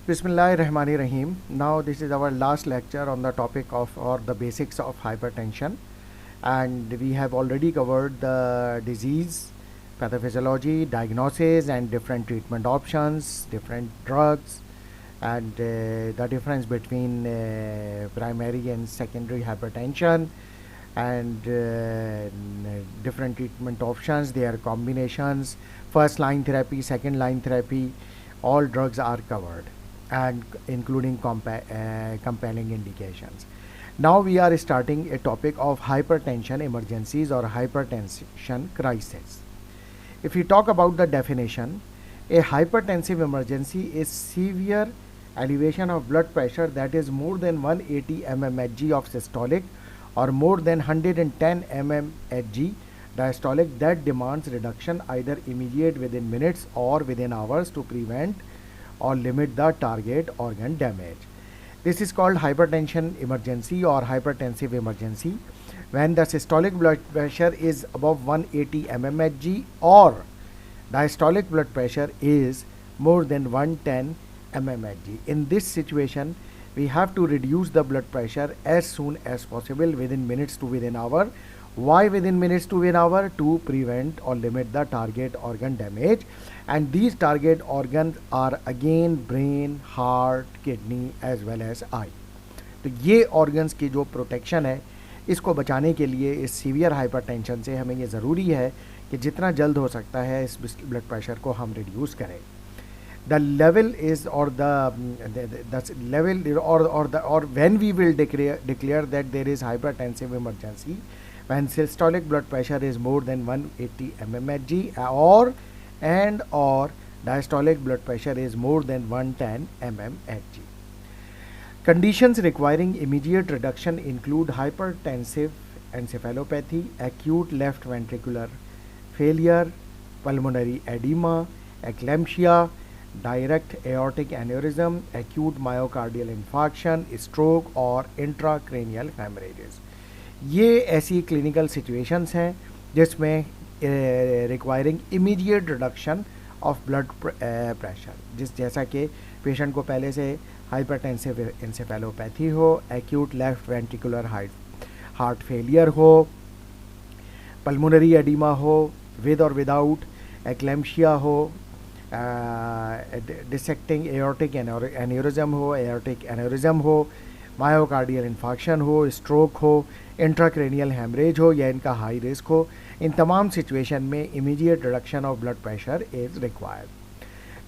Bismillahirrahmanirrahim. Now this is our last lecture on the topic of or the basics of hypertension, and we have already covered the disease, pathophysiology, diagnosis, and different treatment options, different drugs, and the difference between primary and secondary hypertension, and different treatment options, their combinations, first line therapy, second line therapy, all drugs are covered and including compelling indications. Now we are starting a topic of hypertension emergencies or hypertension crisis. If we talk about the definition, a hypertensive emergency is severe elevation of blood pressure that is more than 180 mmHg of systolic or more than 110 mmHg diastolic that demands reduction either immediate within minutes or within hours to prevent or limit the target organ damage. This is called hypertension emergency or hypertensive emergency when the systolic blood pressure is above 180 mmHg or diastolic blood pressure is more than 110 mmHg. In this situation, we have to reduce the blood pressure as soon as possible within minutes to within hour. Why within minutes to within hour? To prevent or limit the target organ damage, and these target organs are again brain, heart, kidney as well as eye. तो ये organs की जो protection है इसको बचाने के लिए इस सीवियर हाइपरटेंशन से हमें ये ज़रूरी है कि जितना जल्द हो सकता है इस ब्लड प्रेशर को हम रिड्यूस करें. The level is or the level or when we will declare that there is hypertensive emergency when systolic blood pressure is more than 180 mmHg or diastolic blood pressure is more than 110 mmHg. Conditions requiring immediate reduction include hypertensive encephalopathy, acute left ventricular failure, pulmonary edema, eclampsia, direct aortic aneurysm, acute myocardial infarction, stroke और intracranial hemorrhages. ये ऐसी clinical situations हैं जिसमें requiring immediate reduction of blood pressure, जैसा कि patient को पहले से हाइपरटेंसिव एंसेफेलोपैथी हो, acute left ventricular heart failure हो, पल्मोनरी एडिमा हो विद और विदाउट, एक्लेम्शिया हो, डिसेक्टिंग एओर्टिक एन्यूरिज्म हो, एओर्टिक एन्यूरिज्म हो, मायोकार्डियल इन्फार्क्शन हो, स्ट्रोक हो, इंट्राक्रेनियल हेमरेज हो या इनका हाई रिस्क हो, इन तमाम सिचुएशन में immediate reduction of blood pressure is required.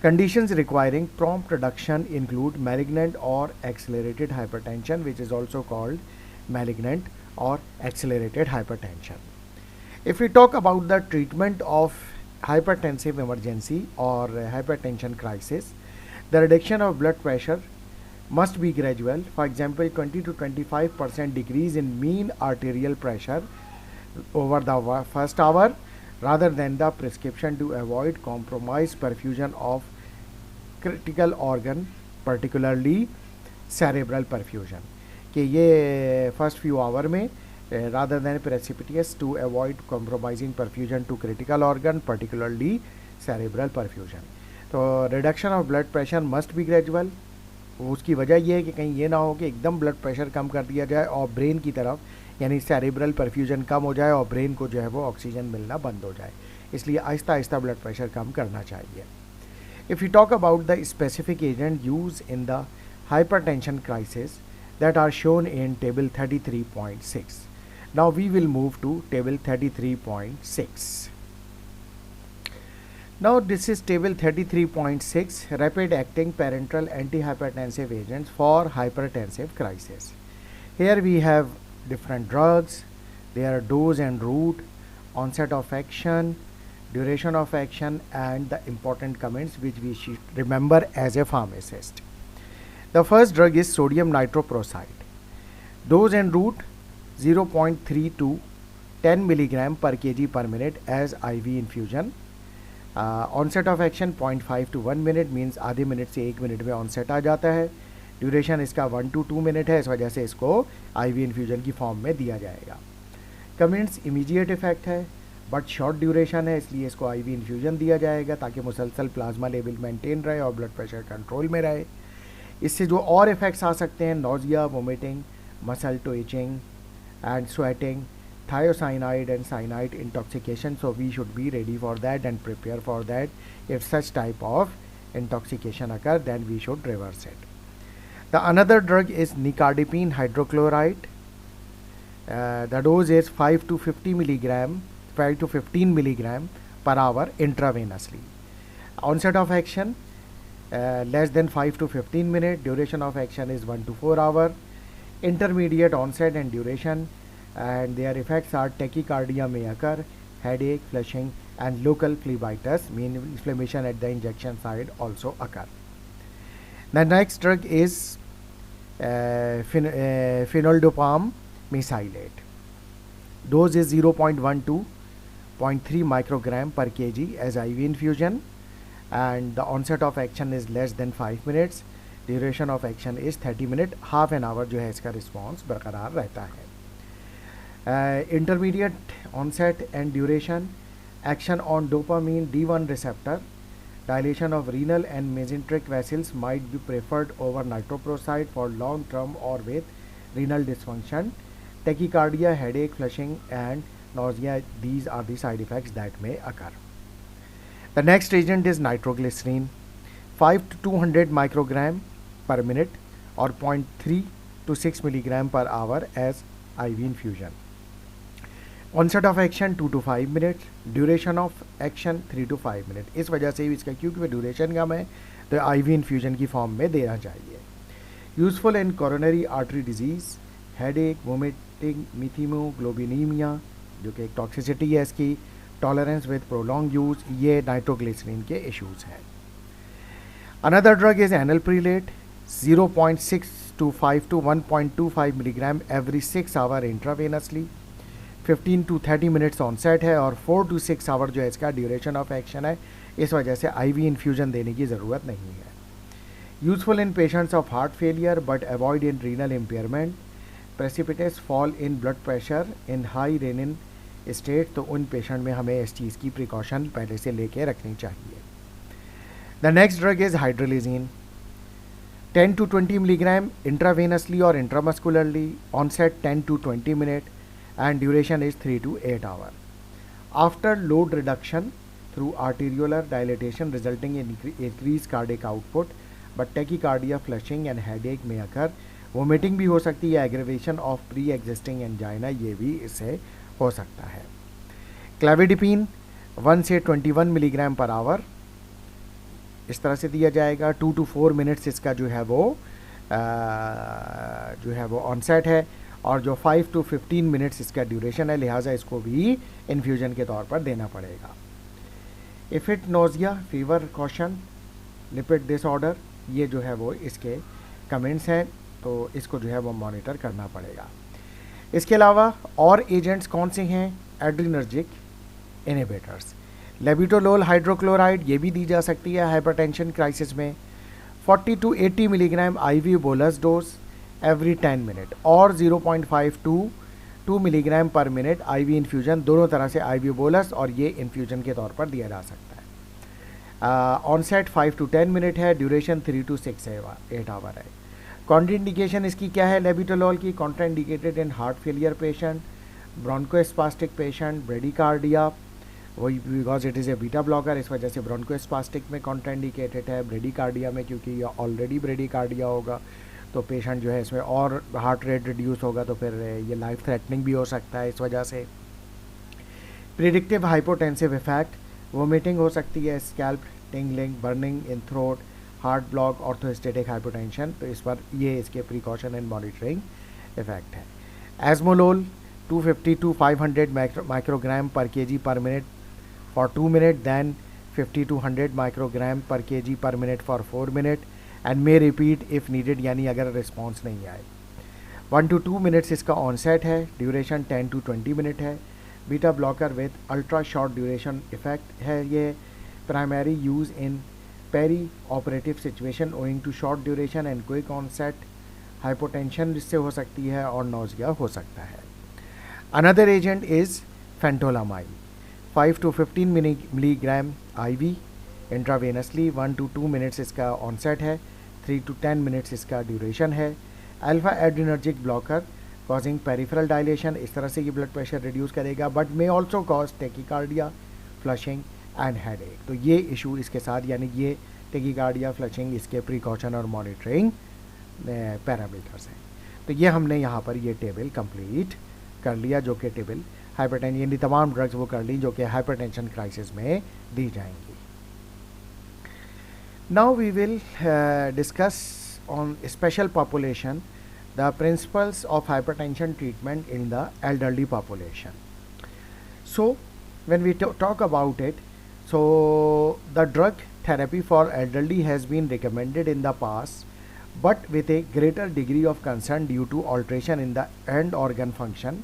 Conditions requiring prompt reduction include malignant or accelerated hypertension, which is also called malignant or accelerated hypertension. If we talk about the treatment of hypertensive emergency or hypertension crisis, the reduction of blood pressure must be gradual. For example, 20 to 25% decrease in mean arterial pressure over the first hour rather than the prescription to avoid compromised perfusion of critical organ, particularly cerebral perfusion. कि ये first few hour में rather than precipitous to avoid compromising perfusion to critical organ, particularly cerebral perfusion. तो reduction of blood pressure must be gradual. उसकी वजह ये है कि कहीं ये ना हो कि एकदम ब्लड प्रेशर कम कर दिया जाए और ब्रेन की तरफ यानी सेरेब्रल परफ्यूजन कम हो जाए और ब्रेन को जो है वो ऑक्सीजन मिलना बंद हो जाए. इसलिए आहिस्ता आहिस्ता ब्लड प्रेशर कम करना चाहिए. If you talk about the specific agent use in the hypertension crisis that are shown in table 33.6. Now we will move to table 33.6. Now this is table 33.6, rapid acting parenteral antihypertensive agents for hypertensive crisis. Here we have different drugs, their dose and route, onset of action, duration of action, and the important comments which we should remember as a pharmacist. The first drug is sodium nitroprusside. Dose and route 0.3 to 10 milligram per kg per minute as IV infusion. Onset of action 0.5 to 1 minute means आधे minute से 1 minute में onset आ जाता है. Duration इसका 1 to 2 minute है, इस वजह से इसको आईवी इन्फ्यूजन की फॉर्म में दिया जाएगा. कमेंट्स इमीडिएट इफेक्ट है बट शॉर्ट ड्यूरेशन है, इसलिए इसको आईवी इन्फ्यूजन दिया जाएगा ताकि मुसलसल प्लाज्मा लेवल मेंटेन रहे और ब्लड प्रेशर कंट्रोल में रहे. इससे जो और इफ़ेक्ट्स आ सकते हैं, nausea, vomiting, muscle twitching and sweating, thiocyanide and cyanide intoxication. So we should be ready for that and prepare for that. If such type of intoxication occur, then we should reverse it. The another drug is nicardipine hydrochloride. The dose is 5 to 50 milligram, 5 to 15 milligram per hour intravenously. Onset of action less than 5 to 15 minutes. Duration of action is 1 to 4 hours. Intermediate onset and duration, and their effects are tachycardia may occur, headache, flushing, and local phlebitis, meaning inflammation at the injection site, also occur. The next drug is phenoldopam mesylate. Dose is 0.1 to 0.3 microgram per kg as IV infusion, and the onset of action is less than 5 minutes. Duration of action is 30 minute, half an hour जो है इसका response बरकरार रहता है. Intermediate onset and duration, action on dopamine D1 receptor, dilation of renal and mesenteric vessels might be preferred over nitroprusside for long term और with renal dysfunction, tachycardia, headache, flushing and nausea. These are the side effects that may occur. The next agent is nitroglycerin, 5 to 200 microgram per minute or 0.3 to 6 milligram per hour as IV infusion. Onset of action 2 to 5 minutes, duration of action 3 to 5 minutes. इस वजह से इसका क्योंकि duration कम है तो IV infusion की form में देना चाहिए. Useful in coronary artery disease, headache, vomiting, methemoglobinemia जो कि एक टॉक्सिसिटी है इसकी, टॉलरेंस विद प्रोलॉन्ग यूज, ये नाइट्रोग्लिसरीन के इश्यूज हैं. Another drug is enalaprilat, 0.625 to 1.25 milligram every 6 hour intravenously, 15 to 30 minutes onset है और 4 to 6 आवर जो है इसका ड्यूरेशन ऑफ एक्शन है. इस वजह से IV इन्फ्यूजन देने की ज़रूरत नहीं है. Useful in patients of heart failure but avoid in renal impairment, precipitates fall in blood pressure in high renin state, तो उन पेशेंट में हमें इस चीज़ की प्रिकॉशन पहले से लेके रखनी चाहिए. The next drug is hydralazine, 10 to 20 milligram intravenously or intramuscularly, onset 10 to 20 minutes and duration is 3 to 8 hours. After load reduction through arteriolar dilatation resulting in increased cardiac output, but tachycardia, flushing and headache may occur. Vomiting भी हो सकती है, aggravation of pre existing angina ये भी इससे हो सकता है. क्लेविडिपिन 1 से 21 मिलीग्राम पर आवर इस तरह से दिया जाएगा. 2 to 4 मिनट्स इसका जो है वो ऑनसेट है और जो 5 to 15 मिनट्स इसका ड्यूरेशन है, लिहाजा इसको भी इन्फ्यूजन के तौर पर देना पड़ेगा. Effect, nausea, fever, caution, lipid disorder, ये जो है वो इसके कमेंट्स हैं, तो इसको जो है वो मॉनिटर करना पड़ेगा. इसके अलावा और एजेंट्स कौन से हैं? एड्रीनर्जिक इनहिबिटर्स, लेबिटोलोल हाइड्रोक्लोराइड, ये भी दी जा सकती है हाइपरटेंशन क्राइसिस में. 40 to 80 milligram IV bolus dose every 10 minute और 0.5 to 2 मिलीग्राम पर मिनट IV इन्फ्यूजन, दोनों तरह से IV बोलस और ये इन्फ्यूजन के तौर पर दिया जा सकता है. ऑनसेट 5 to 10 मिनट है, ड्यूरेशन 3 to 8 आवर है. कॉन्ट्राइंडिकेशन इसकी क्या है? लेबिटोलोल की contraindicated in heart failure patient, bronchospastic patient, bradycardia, वही because it is a beta blocker, इस वजह से ब्रोंकोस्पास्टिक में कॉन्ट्राइंडिकेटेड है. ब्रेडिकार्डिया में क्योंकि ये ऑलरेडी ब्रेडिकार्डिया होगा तो पेशेंट जो है इसमें और हार्ट रेट रिड्यूस होगा तो फिर ये लाइफ थ्रेटनिंग भी हो सकता है. इस वजह से प्रिडिक्टिव हाइपोटेंसिव इफेक्ट, वोमिटिंग हो सकती है, scalp tingling, burning in throat, heart block, orthostatic hypotension, तो इस पर ये इसके प्रिकॉशन एंड मॉनिटरिंग इफेक्ट है. Esmolol 250 to 500 microgram per kg per minute for 2 minute, then 50 to 100 microgram per kg per minute for 4 minute and may repeat if needed, यानी अगर response नहीं आए. 1 to 2 मिनट्स इसका ऑनसेट है, duration 10 to 20 minute है. Beta blocker with ultra short duration effect है. ये primary use in perioperative situation owing to short duration and quick onset. Hypotension इससे हो सकती है और नोजिया हो सकता है. Another agent is phentolamine, 5 to 15 milligram IV intravenously, 1 to 2 minutes इसका ऑनसेट है, 3 to 10 मिनट्स इसका ड्यूरेशन है। Alpha adrenergic blocker causing peripheral dilation, इस तरह से ये ब्लड प्रेशर रिड्यूस करेगा, but may also cause tachycardia, flushing and headache. तो ये इशू इसके साथ, यानी ये टेकिकार्डिया, फ्लशिंग, इसके प्रिकॉशन और मॉनिटरिंग पैरामीटर्स हैं। तो ये हमने यहाँ पर ये टेबल कंप्लीट कर लिया, जो कि टेबल हाइपरटेंशन, यानी तमाम ड्रग्स वो कर ली जो कि हाइपरटेंशन क्राइसिस में दी जाएंगी। Now we will discuss on special population the principles of hypertension treatment in the elderly population. So when we talk about it, so the drug therapy for elderly has been recommended in the past, but with a greater degree of concern due to alteration in the end organ function,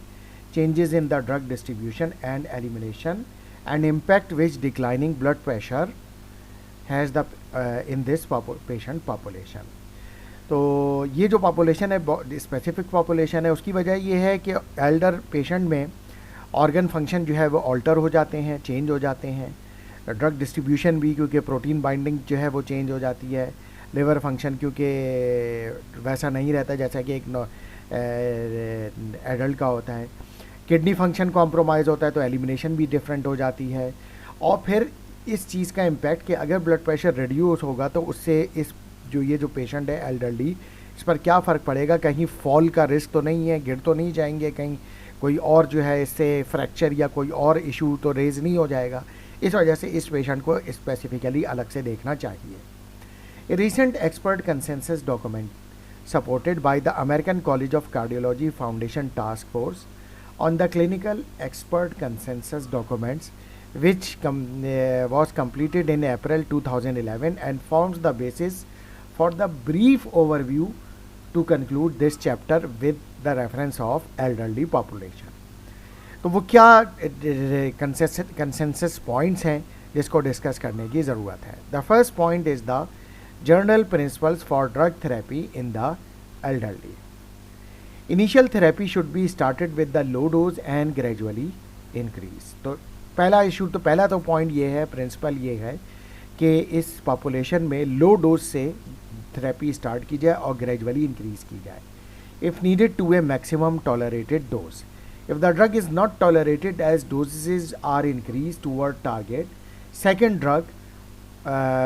changes in the drug distribution and elimination, and impact which declining blood pressure has the in this patient population. तो ये जो population है, specific population है, उसकी वजह ये है कि एल्डर पेशेंट में ऑर्गन फंक्शन जो है वो ऑल्टर हो जाते हैं, चेंज हो जाते हैं, ड्रग डिस्ट्रीब्यूशन भी, क्योंकि प्रोटीन बाइंडिंग जो है वो चेंज हो जाती है, लिवर फंक्शन क्योंकि वैसा नहीं रहता जैसा कि एक एडल्ट का होता है, किडनी फंक्शन कॉम्प्रोमाइज़ होता है तो एलिमिनेशन भी डिफरेंट हो जाती है। और फिर इस चीज़ का इम्पैक्ट कि अगर ब्लड प्रेशर रिड्यूस होगा तो उससे इस जो ये जो पेशेंट है एल्डरली, इस पर क्या फ़र्क पड़ेगा, कहीं फॉल का रिस्क तो नहीं है, गिर तो नहीं जाएंगे, कहीं कोई और जो है इससे फ्रैक्चर या कोई और इशू तो रेज नहीं हो जाएगा। इस वजह से इस पेशेंट को स्पेसिफिकली अलग से देखना चाहिए। ए recent expert consensus document supported by the American college of cardiology foundation task force on the clinical expert consensus documents which was completed in April 2011 and forms the basis for the brief overview to conclude this chapter with the reference of elderly population. तो वो क्या consensus points हैं जिसको discuss करने की ज़रूरत है। The first point is the general principles for drug therapy in the elderly. Initial therapy should be started with the low dose and gradually increase. तो पहला तो पॉइंट ये है, प्रिंसिपल ये है कि इस पॉपुलेशन में लो डोज से थेरेपी स्टार्ट की जाए और ग्रेजुअली इंक्रीज़ की जाए, if needed to a maximum tolerated dose. If the drug is not tolerated as doses are increase toward target, second drug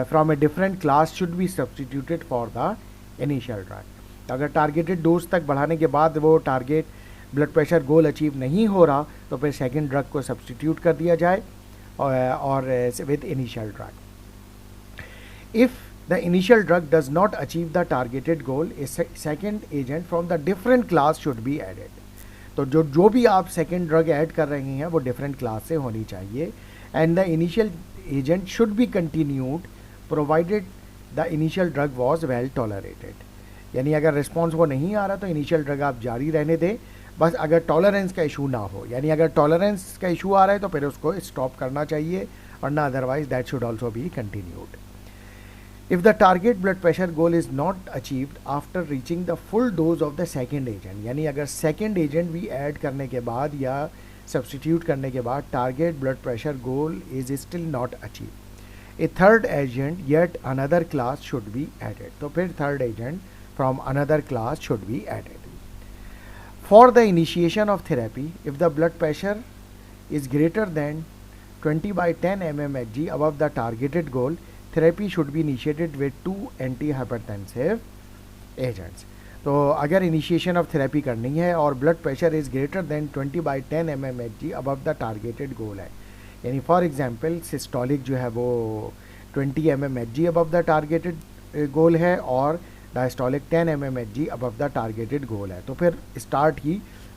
from a different class should be substituted for the initial drug. अगर targeted dose तक बढ़ाने के बाद वो target blood pressure goal achieve नहीं हो रहा तो फिर सेकेंड ड्रग को सब्सटीट्यूट कर दिया जाए और with initial drug. If the initial drug does not achieve the targeted goal, a second agent from the different class should be added. तो जो भी आप सेकेंड ड्रग ऐड कर रहे हैं वो डिफरेंट क्लास से होनी चाहिए। And the initial agent should be continued provided the initial drug was well tolerated. यानी अगर रिस्पॉन्स वो नहीं आ रहा तो इनिशियल ड्रग आप जारी रहने दें, बस अगर टॉलरेंस का इशू ना हो, यानी अगर टॉलरेंस का इशू आ रहा है तो फिर उसको स्टॉप करना चाहिए, और ना otherwise that should also be continued. If the target blood pressure goal is not achieved after reaching the full dose of the second agent, यानी अगर सेकेंड एजेंट भी ऐड करने के बाद या सब्सटीट्यूट करने के बाद target blood pressure goal is still not achieve, a third agent yet another class should be added. तो फिर third agent from another class should be added. For the initiation of therapy, if the blood pressure is greater than 20 by 10 mmHg above the targeted goal, therapy should be initiated with 2 antihypertensive agents. तो अगर initiation of therapy करनी है और blood pressure is greater than 20 by 10 mmHg above the targeted goal है, यानी for example systolic जो है वो 20 mmHg above the targeted goal है और diastolic 10 mmHg above the targeted goal है, तो फिर स्टार्ट ही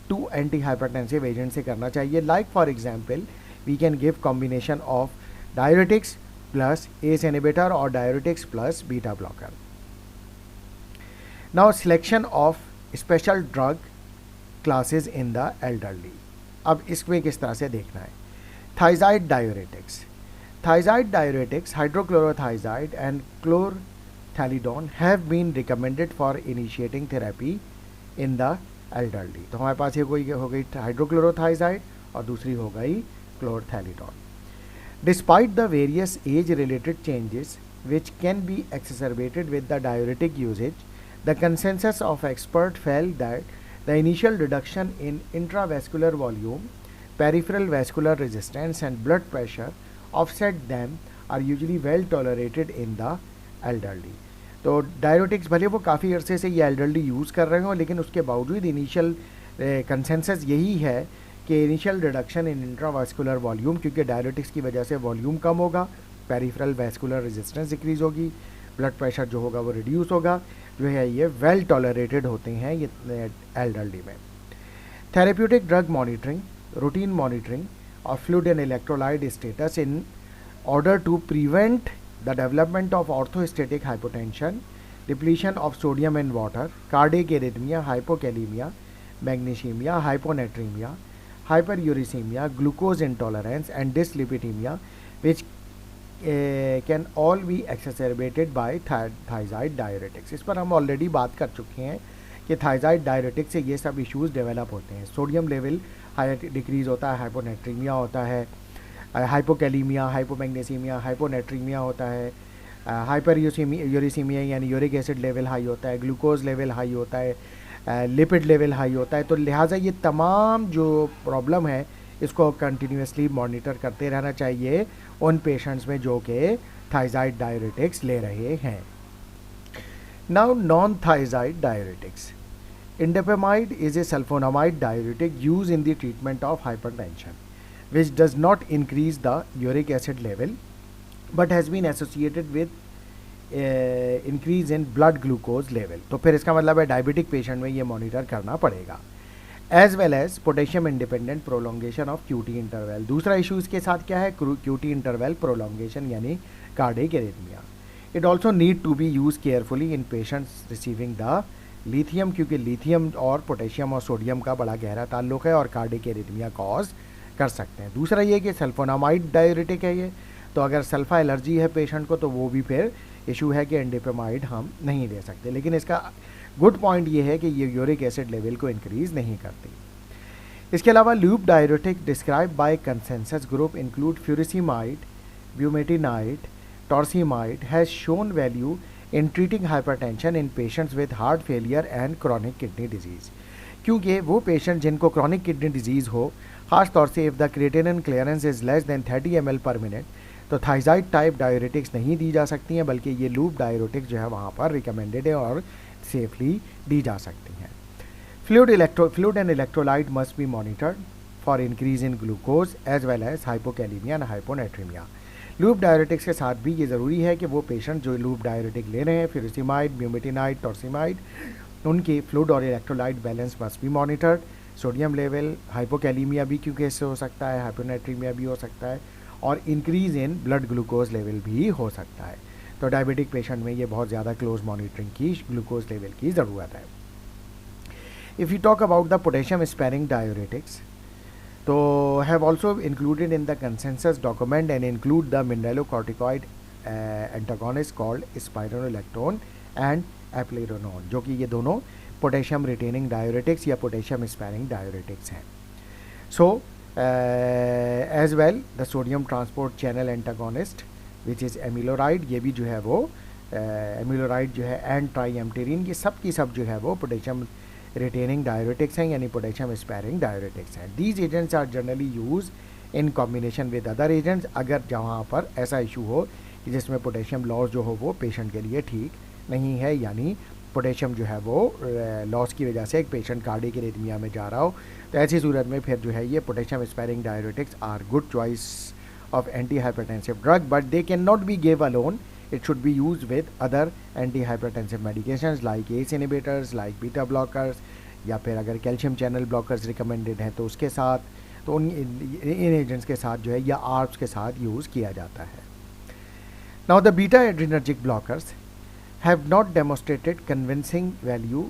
2 एंटी हाइपरटेंसिव एजेंट से करना चाहिए। Like for example we can give combination of diuretics plus ACE inhibitor और diuretics plus beta blocker. Now selection of special drug classes in the elderly. अब इसमें किस तरह से देखना है। Thiazide diuretics, thiazide diuretics hydrochlorothiazide and chlorthalidone have been recommended for initiating therapy in the elderly। तो हमारे पास ये कोई हो गई हाइड्रोक्लोरोथाइजाइड और दूसरी हो गई क्लोरथैलिडोन। Despite the various age related changes which can be exacerbated with the diuretic usage. The consensus of experts felt that the initial reduction in intravascular volume, peripheral vascular resistance, and blood pressure offset them are usually well tolerated in the elderly. तो diuretics भले वो काफ़ी अरसे से ये elderly use कर रहे हो, लेकिन उसके बावजूद इनिशियल कंसेंसस यही है कि initial reduction in intravascular volume, क्योंकि डायरेटिक्स की वजह से वॉल्यूम कम होगा, पेरिफेरल वैस्कुलर रेजिस्टेंस डिक्रीज़ होगी, ब्लड प्रेशर जो होगा वो रिड्यूस होगा, जो है ये वेल टॉलरेटेड होते हैं ये एल्डरली में. Therapeutic drug monitoring, routine monitoring of fluid and electrolyte status in order to prevent the development of orthostatic hypotension, depletion of sodium and water, cardiac arrhythmia, hypokalemia, magnesemia, hyponatremia, hyperuricemia, glucose intolerance, and dyslipidemia, which can all be exacerbated by thiazide diuretics. इस पर हम already बात कर चुके हैं कि थाइजाइड diuretic से ये सब इश्यूज डेवलप होते हैं. सोडियम लेवल हाई डिक्रीज होता है, हाइपोनेट्रीमिया होता है, हाइपोकैलीमिया, हाइपोमैग्नीसीमिया, हाइपोनेट्रीमिया होता है, हाइपर यूरिसीमिया यानी यूरिक एसिड लेवल हाई होता है, ग्लूकोज लेवल हाई होता है, लिपिड लेवल हाई होता है. तो लिहाजा ये तमाम जो प्रॉब्लम है इसको कंटिन्यूसली मॉनिटर करते रहना चाहिए उन पेशेंट्स में जो कि थाइजाइड डायरेटिक्स ले रहे हैं. Now non thiazide diuretics. Indapamide is a sulfonamide diuretic use in the treatment of hypertension, which does not increase the uric acid level but has been associated with increase in blood glucose level. तो फिर इसका मतलब है diabetic patient में ये monitor करना पड़ेगा. As well as potassium independent prolongation of QT interval. दूसरा इशू इसके साथ क्या है? क्यूटी इंटरवल प्रोलोंगेशन यानी cardiac arrhythmia. It also need to be use carefully in patients receiving the lithium, क्योंकि लिथियम और पोटेशियम और सोडियम का बड़ा गहरा ताल्लुक है और कार्डियक एरिथमिया कॉज कर सकते हैं. दूसरा ये कि सल्फोनामाइड डायरेटिक है ये, तो अगर सल्फा एलर्जी है पेशेंट को तो वो भी फिर इशू है कि इंडिपेमाइड हम नहीं दे सकते. लेकिन इसका गुड पॉइंट ये है कि ये यूरिक एसिड लेवल को इंक्रीज नहीं करती. इसके अलावा loop diuretic describe by consensus group include furosemide, bumetanide, torsemide has shown value in treating hypertension in patients with heart failure and chronic kidney disease. क्योंकि वो पेशेंट जिनको क्रॉनिक किडनी डिजीज़ हो, खास तौर से if the creatinine clearance is less than 30 ml per minute, तो थाइजाइड type diuretics नहीं दी जा सकती हैं, बल्कि ये लूप डायरेटिक्स जो है वहाँ पर रिकमेंडेड है और सेफली दी जा सकती हैं. Fluid and electrolyte must be monitored for increase in glucose as well as hypokalaemia and hyponatraemia. Loop diuretics के साथ भी ये ज़रूरी है कि वो पेशेंट जो लूप डायरेटिक ले रहे हैं, फ्यूरिसिमाइड, ब्यूमेटिनाइड, टॉर्सिमाइड, उनकी फ्लूइड और electrolyte balance must be monitored. Sodium level, hypokalaemia भी क्योंकि इससे हो सकता है, हाइपोनेट्रीमिया भी हो सकता है, और increase in blood glucose level भी हो सकता है. तो डायबिटिक पेशेंट में ये बहुत ज़्यादा क्लोज मॉनिटरिंग की ग्लूकोज लेवल की ज़रूरत है. If you talk about the potassium sparing diuretics, तो have also included in the consensus document and include the mineralocorticoid antagonist called spironolactone and eplerenone, जो कि ये दोनों पोटेशियम रिटेनिंग डायरेटिक्स या पोटेशियम स्पेरिंग डायरेटिक्स हैं. So as well the sodium transport channel antagonist which is amiloride, ये भी जो है वो एमिलोराइड जो है एंड ट्राईएम्टेरिन, ये सब की सब जो है वो पोटेशियम रिटेनिंग डायरेटिक्स हैं यानी पोटेशियम स्पेरिंग डायरेटिक्स हैं. These agents are generally use in combination with other agents, अगर जहाँ पर ऐसा इशू हो कि जिसमें पोटेशियम लॉस जो हो वो पेशेंट के लिए ठीक नहीं है, यानी पोटेशियम जो है वो लॉस की वजह से एक पेशेंट कार्डियक एरिथमिया में जा रहा हो, तो ऐसी सूरत में फिर जो है ये potassium sparing diuretics are good choice of antihypertensive drug, but they can not be give alone. It should be used with other antihypertensive medications like ACE inhibitors, like beta blockers, या फिर अगर calcium channel blockers recommended हैं तो उसके साथ, तो इन agents के साथ जो है या आर्ब्स के साथ यूज़ किया जाता है. Now the beta adrenergic blockers have not demonstrated convincing value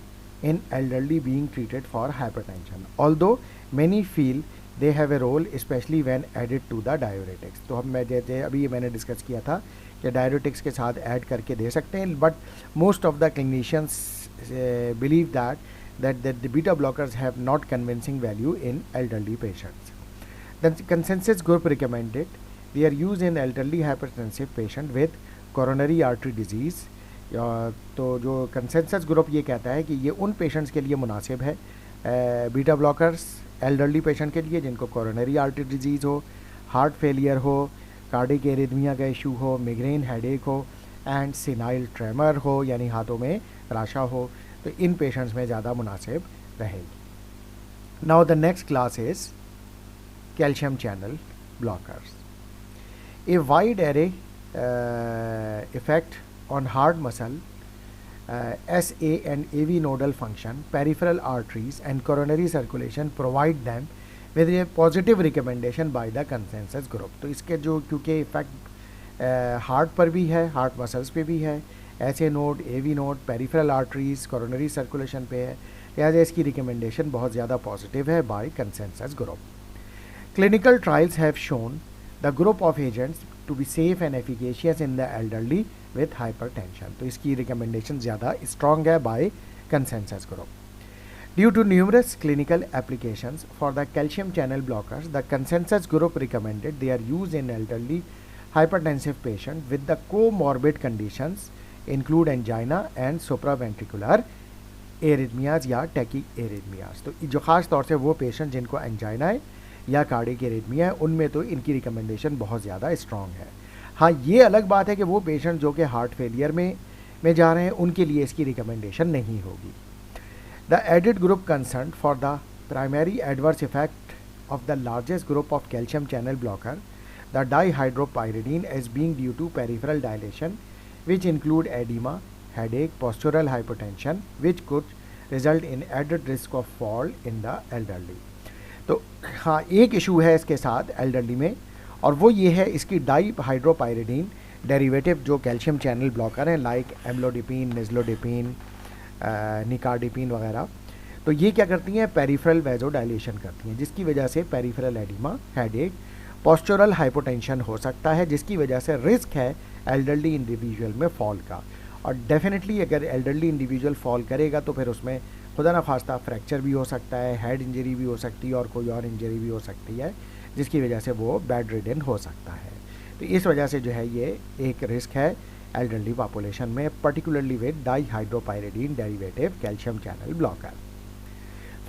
in elderly being treated for hypertension, although many feel they have a role especially when added to the diuretics. तो हम जैसे अभी मैंने डिस्कस किया था कि डायरेटिक्स के साथ ऐड करके दे सकते हैं, but most of the clinicians believe that the beta blockers have not convincing value in elderly patients. The consensus group recommended they are used in elderly hypertensive patient with coronary artery disease, तो जो consensus group ये कहता है कि ये उन patients के लिए मुनासिब है, बीटा ब्लॉकर्स एल्डरली पेशेंट के लिए जिनको कोरोनरी आर्टरी डिजीज़ हो, हार्ट फेलियर हो, कार्डिक एरिथमिया का इशू हो, मिग्रेन हेडेक हो एंड सिनाइल ट्रेमर हो यानी हाथों में राशा हो, तो इन पेशेंट्स में ज़्यादा मुनासिब रहेगी। Now the next class is calcium channel blockers. A wide array effect on heart muscle, SA and AV nodal function, peripheral arteries and coronary circulation provide them with a positive recommendation by the consensus group। तो इसके जो क्योंकि effect heart पर भी है, heart muscles पे भी है, SA node, AV node, peripheral arteries, coronary circulation पे है, लिहाजा इसकी रिकमेंडेशन बहुत ज़्यादा पॉजिटिव है by consensus group. Clinical trials have shown the group of agents to be safe and efficacious in the elderly with hypertension। तो इसकी recommendation ज़्यादा स्ट्रॉन्ग है by consensus group. Due to numerous clinical applications for the calcium channel blockers, the consensus group recommended their use in elderly hypertensive patients with the comorbid conditions include angina and supraventricular arrhythmias या tachyarrhythmias। तो जो ख़ास तौर से वो patient जिनको angina है या कार्डिक एरिथमिया है उनमें तो इनकी रिकमेंडेशन बहुत ज़्यादा स्ट्रॉन्ग है। हाँ, ये अलग बात है कि वो पेशेंट जो कि हार्ट फेलियर में जा रहे हैं उनके लिए इसकी रिकमेंडेशन नहीं होगी। The added group concern for the primary adverse effect of the largest group of calcium channel blocker the dihydropyridine as being due to peripheral dilation which include oedema, headache, postural hypertension which could result in added risk of fall in the elderly. तो हाँ, एक issue है इसके साथ elderly में और वो ये है इसकी डाईहाइड्रोपाइरिडीन डेरिवेटिव जो कैल्शियम चैनल ब्लॉकर हैं लाइक एम्लोडिपिन, निज़लोडिपिन, निकार्डिपिन वगैरह। तो ये क्या करती हैं, पेरिफेरल वेजोडाइलेशन करती हैं जिसकी वजह से peripheral oedema, headache, postural hypotension हो सकता है जिसकी वजह से रिस्क है एल्डरली इंडिविजुअल में फॉल का। और डेफिनेटली अगर एल्डरली इंडिविजुअल फॉल करेगा तो फिर उसमें खुदा ना खास्ता फ्रैक्चर भी हो सकता है, हेड इंजरी भी हो सकती है और कोई और इंजरी भी हो सकती है जिसकी वजह से वो बेड रिडन हो सकता है। तो इस वजह से जो है ये एक रिस्क है एल्डरली पॉपुलेशन में, particularly with dihydropyridine derivative calcium channel blocker.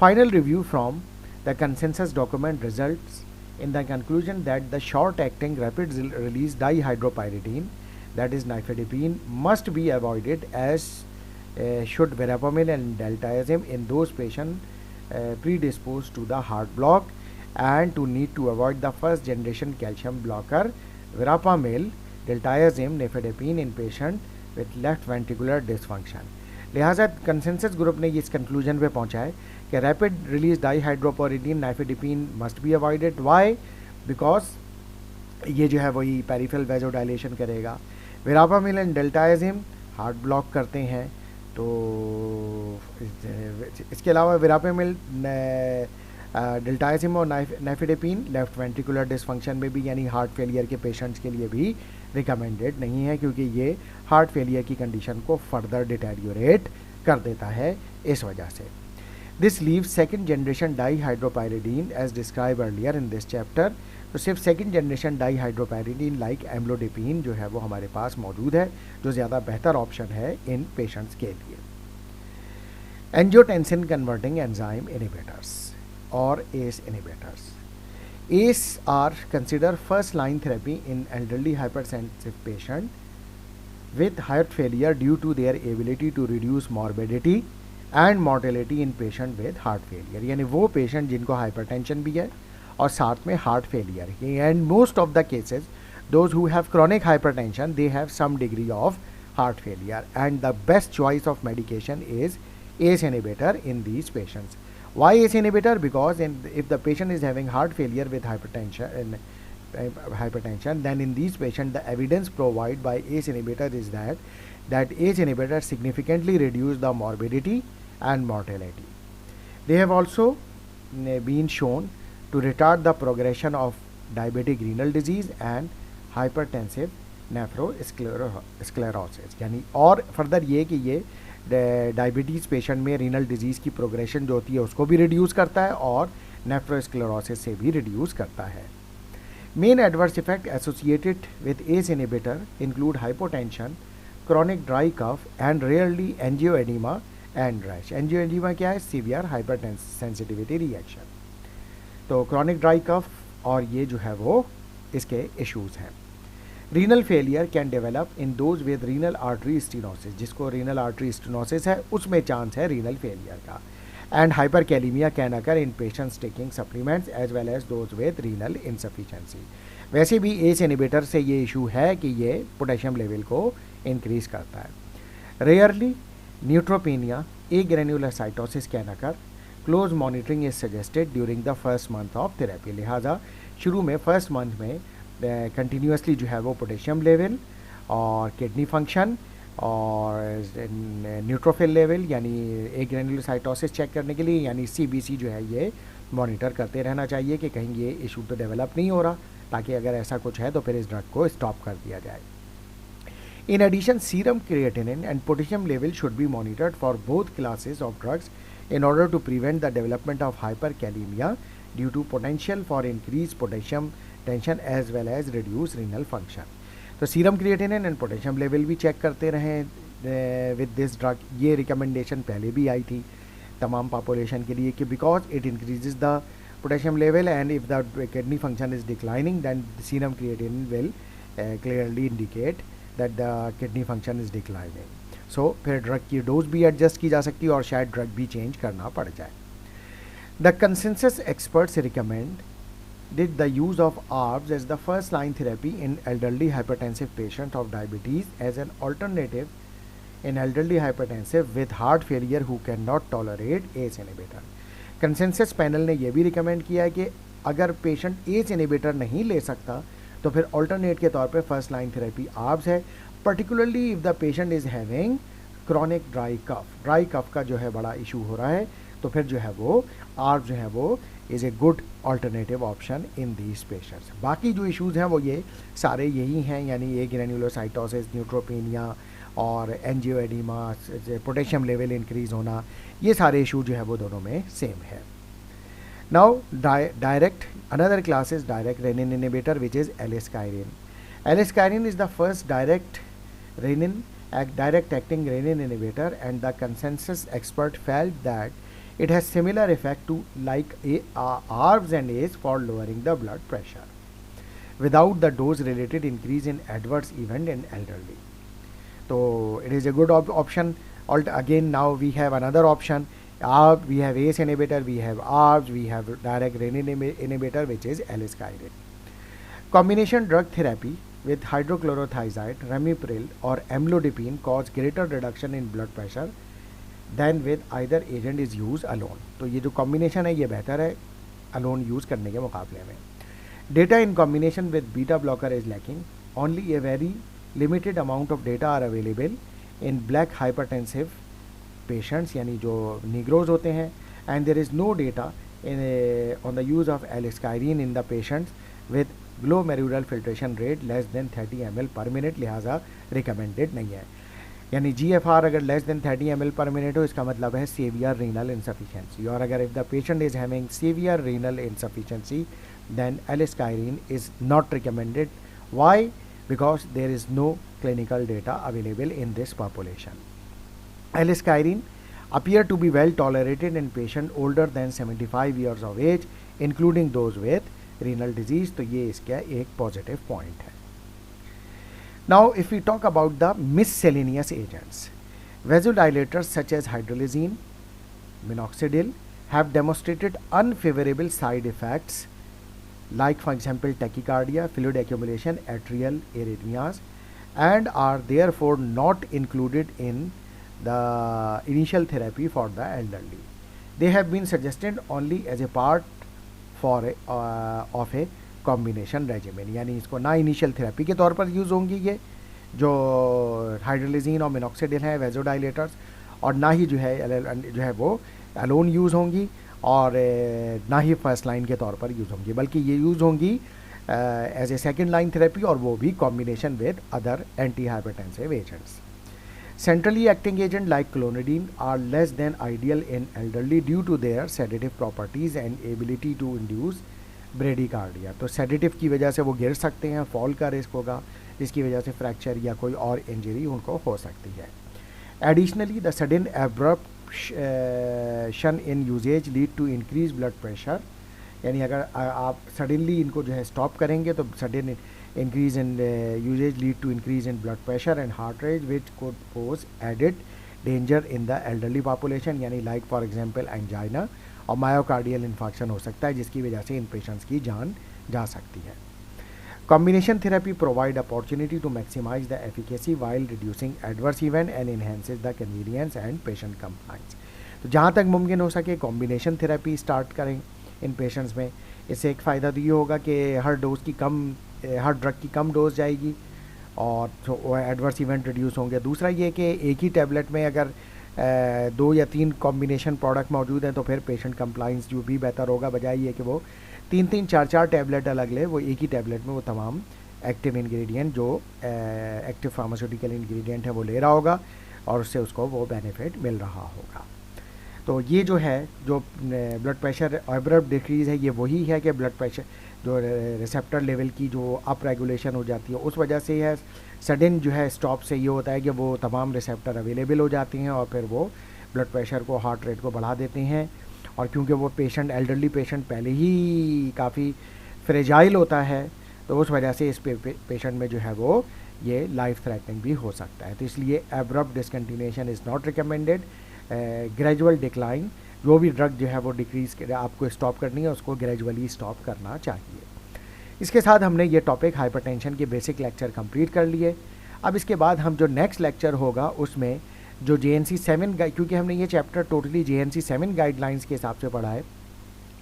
Final review from the consensus document results in the conclusion that the short acting rapid release dihydropyridine, that is nifedipine, must be avoided as should verapamil and diltiazem in those patients predisposed to the heart block, and to need to avoid the first generation calcium blocker verapamil, diltiazem, nifedipine in patient with left ventricular dysfunction। लिहाजा consensus group ने इस conclusion पे पहुंचा है कि rapid release dihydropyridine, nifedipine must be avoided. Why? Because ये जो है वही पेरिफेरल वेजोडाइलेशन करेगा। Verapamil and diltiazem heart block करते हैं। तो इसके अलावा वेरापामिल, डेल्टायाजिम और नाइफेडिपिन लेफ्ट वेंट्रिकुलर डिसफंक्शन में भी यानी हार्ट फेलियर के पेशेंट्स के लिए भी रिकमेंडेड नहीं है क्योंकि ये हार्ट फेलियर की कंडीशन को फर्दर डिटेरियोरेट कर देता है इस वजह से। This leave second generation dihydropyridine as describe earlier in this chapter. तो सिर्फ second generation dihydropyridine like amlodipine जो है वो हमारे पास मौजूद है जो ज़्यादा बेहतर ऑप्शन है इन पेशेंट्स के लिए। एंजियोटेंसिन कन्वर्टिंग एंजाइम इनिबिटर्स और ACE inhibitors. ACE are considered first line therapy in elderly hypertensive patient with heart failure due to their ability to reduce morbidity and mortality in patient with heart failure। यानी वो patient जिनको hypertension भी है और साथ में heart failure है। And most of the cases those who have chronic hypertension they have some degree of heart failure and the best choice of medication is ACE inhibitor in these patients। Why ACE inhibitor? Because if the patient is having heart failure with hypertension, then in these patients the evidence provided by ACE inhibitor is that ACE inhibitor significantly reduce the morbidity and mortality। They have also been shown to retard the progression of diabetic renal disease and hypertensive nephroschlerosis। यानी और further ये कि ये diabetes patient में renal disease की progression जो होती है उसको भी रिड्यूस करता है और नेफ्रोस्क्लेरोसिस से भी रिड्यूस करता है। Main adverse effect associated with ACE inhibitor include hypotension, chronic dry cough and rarely angioedema and rash. Angioedema क्या है? Severe hypersensitivity reaction. तो chronic dry cough और ये जो है वो इसके issues हैं. Renal failure can develop in those with renal artery stenosis. जिसको रीनल आर्टरी स्टेनोसिस है उसमें चांस है रीनल फेलियर का. And hyperkalaemia can occur in patients taking supplements as well as those with renal insufficiency. वैसे भी ACE inhibitor से ये issue है कि ये पोटेशियम लेवल को इंक्रीज करता है. Rarely neutropenia agranulocytosis can occur. Close monitoring is suggested during the first month of therapy. लिहाजा शुरू में फर्स्ट मंथ में कंटिन्यूसली जो है वो पोटेशियम लेवल और किडनी फंक्शन और न्यूट्रोफिल लेवल यानी ए ग्रेन्युलोसाइटोसिस चेक करने के लिए यानी सीबीसी जो है ये मॉनिटर करते रहना चाहिए कि कहीं ये इशू तो डेवलप नहीं हो रहा, ताकि अगर ऐसा कुछ है तो फिर इस ड्रग को स्टॉप कर दिया जाए. In addition serum creatinine and potassium level should be monitored for both classes of drugs in order to prevent the development of hyperkalemia due to potential for increased potassium tension as well as reduced renal function. तो serum creatinine and potassium level भी check करते रहें with this drug. ये recommendation पहले भी आई थी तमाम पॉपुलेशन के लिए कि because it increases the potassium level and if the kidney function is declining then serum creatinine will clearly indicate that the kidney function is declining. So फिर ड्रग की डोज भी एडजस्ट की जा सकती है और शायद ड्रग भी चेंज करना पड़ जाए. The consensus experts recommend did the use of ARBs as the first line therapy in elderly hypertensive patients of diabetes as an alternative in elderly hypertensive with heart failure who cannot tolerate ACE inhibitor. Consensus panel ने यह भी recommend किया है कि अगर patient ACE inhibitor नहीं ले सकता तो फिर ऑल्टरनेट के तौर पे फर्स्ट लाइन थेरेपी आर्ब्स है, particularly if the patient is having chronic dry cough. Dry cough का जो है बड़ा इशू हो रहा है तो फिर जो है वो आर्ब्स जो है वो is a good alternative option in these patients. बाकी जो इश्यूज़ हैं वो ये सारे यही हैं, यानी ए ग्रेन्युलोसाइटोसिस, न्यूट्रोपेनिया और एंजियोएडिमा, पोटेशियम लेवल इंक्रीज़ होना, ये सारे इशू जो है वो दोनों में सेम है. Now direct another class is direct renin inhibitor which is aliskiren. Aliskiren is the first direct acting renin inhibitor, and the consensus expert felt that it has similar effect to like ARBs and ACE for lowering the blood pressure without the dose related increase in adverse event in elderly. So it is a good option. Again, now we have another option. We have ACE inhibitor, we have ARBs, we have direct renin inhibitor which is eliskyrid. Combination drug therapy with hydrochlorothiazide, ramipril or amlodipine cause greater reduction in blood pressure than with either agent is used alone. तो ये जो combination है ये बेहतर है alone use करने के मुकाबले में. Data in combination with beta blocker is lacking. Only a very limited amount of data are available in black hypertensive patients यानी जो निग्रोज होते हैं, and there is no data on the use of eliskyrin in the patients with glomerular filtration rate less than 30 ml per minute, लिहाजा recommended नहीं है. यानी GFR अगर less than 30 ml per minute हो इसका मतलब है सीवियर रीनल इनसफिशिएंसी, और अगर if the patient is having severe renal insufficiency then aliskiren is not recommended. Why? Because there is no clinical data available in this population. Aliskiren appear to be well tolerated in patient older than 75 years of age including those with renal disease. तो ये इसका एक positive point है. Now if we talk about the miscellaneous agents, vasodilators such as hydralazine, minoxidil have demonstrated unfavorable side effects like for example tachycardia, fluid accumulation, atrial arrhythmias, and are therefore not included in the initial therapy for the elderly. They have been suggested only as a part of a combination regimen. यानी इसको ना initial therapy के तौर पर use होंगी ये जो हाइड्रोलिजीन और मिनॉक्सिडिल है वेजोडाइलेटर्स, और ना ही जो है वो अलोन यूज़ होंगी और ना ही फर्स्ट लाइन के तौर पर यूज़ होंगी, बल्कि ये यूज़ होंगी as a second line therapy, और वो भी combination with other antihypertensive agents. Centrally acting agent like clonidine are less than ideal in elderly due to their sedative properties and ability to induce bradycardia. तो sedative की वजह से वो गिर सकते हैं, फॉल का रिस्क होगा, जिसकी वजह से फ्रैक्चर या कोई और इंजरी उनको हो सकती है। Additionally the sudden abruption in usages lead to increase blood pressure, यानी अगर आप सडनली इनको जो है स्टॉप करेंगे तो sudden increase in usages lead to increase in blood pressure and heart rate which could pose added danger in the elderly population, यानी like for example angina और मायोकार्डियल इन्फेक्शन हो सकता है, जिसकी वजह से इन पेशेंट्स की जान जा सकती है। Combination therapy provide opportunity to maximise the efficacy while reducing adverse event and enhances the convenience and patient compliance. तो जहाँ तक मुमकिन हो सके कॉम्बिनेशन थेरेपी स्टार्ट करें इन पेशेंट्स में। इससे एक फ़ायदा तो ये होगा कि हर ड्रग की कम डोज जाएगी और तो एडवर्स इवेंट रिड्यूस होंगे। दूसरा ये कि एक ही टैबलेट में अगर 2 या 3 कॉम्बिनेशन प्रोडक्ट मौजूद हैं तो फिर पेशेंट कंप्लाइंस जो भी बेहतर होगा, बजाय ये कि वो 3-3, 4-4 टैबलेट अलग ले, वो एक ही टैबलेट में वो तमाम एक्टिव इंग्रेडिएंट जो एक्टिव फार्मास्यूटिकल इंग्रेडिएंट है वो ले रहा होगा और उससे उसको वो बेनिफिट मिल रहा होगा। तो ये जो है जो ब्लड प्रेशर एब्रप्ट डिक्रीज़ है, ये वही है कि ब्लड प्रेशर जो रिसेप्टर लेवल की जो अप रेगुलेशन हो जाती है उस वजह से है। सडन जो है स्टॉप से ये होता है कि वो तमाम रिसेप्टर अवेलेबल हो जाती हैं और फिर वो ब्लड प्रेशर को, हार्ट रेट को बढ़ा देते हैं। और क्योंकि वो पेशेंट एल्डरली पेशेंट पहले ही काफ़ी फ्रेजाइल होता है तो उस वजह से इस पेशेंट में जो है वो ये लाइफ थ्रेटनिंग भी हो सकता है। तो इसलिए abrupt discontinuation is not recommended. Gradual decline, जो भी ड्रग जो है वो डिक्रीज़ आपको स्टॉप करनी है उसको ग्रेजुअली स्टॉप करना चाहिए। इसके साथ हमने ये टॉपिक हाइपरटेंशन के बेसिक लेक्चर कंप्लीट कर लिए। अब इसके बाद हम जो नेक्स्ट लेक्चर होगा उसमें जो JNC 7 क्योंकि हमने ये चैप्टर टोटली JNC 7 गाइडलाइंस के हिसाब से पढ़ा है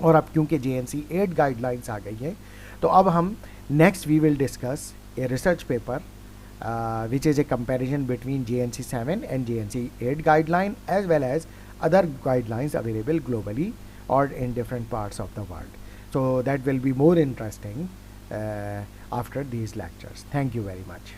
और अब क्योंकि JNC 8 गाइडलाइंस आ गई है तो अब हम next we will discuss a research paper which is a comparison between JNC 7 and JNC 8 guideline as well as other guidelines available globally or in different parts of the world. So that will be more interesting after these lectures. Thank you very much.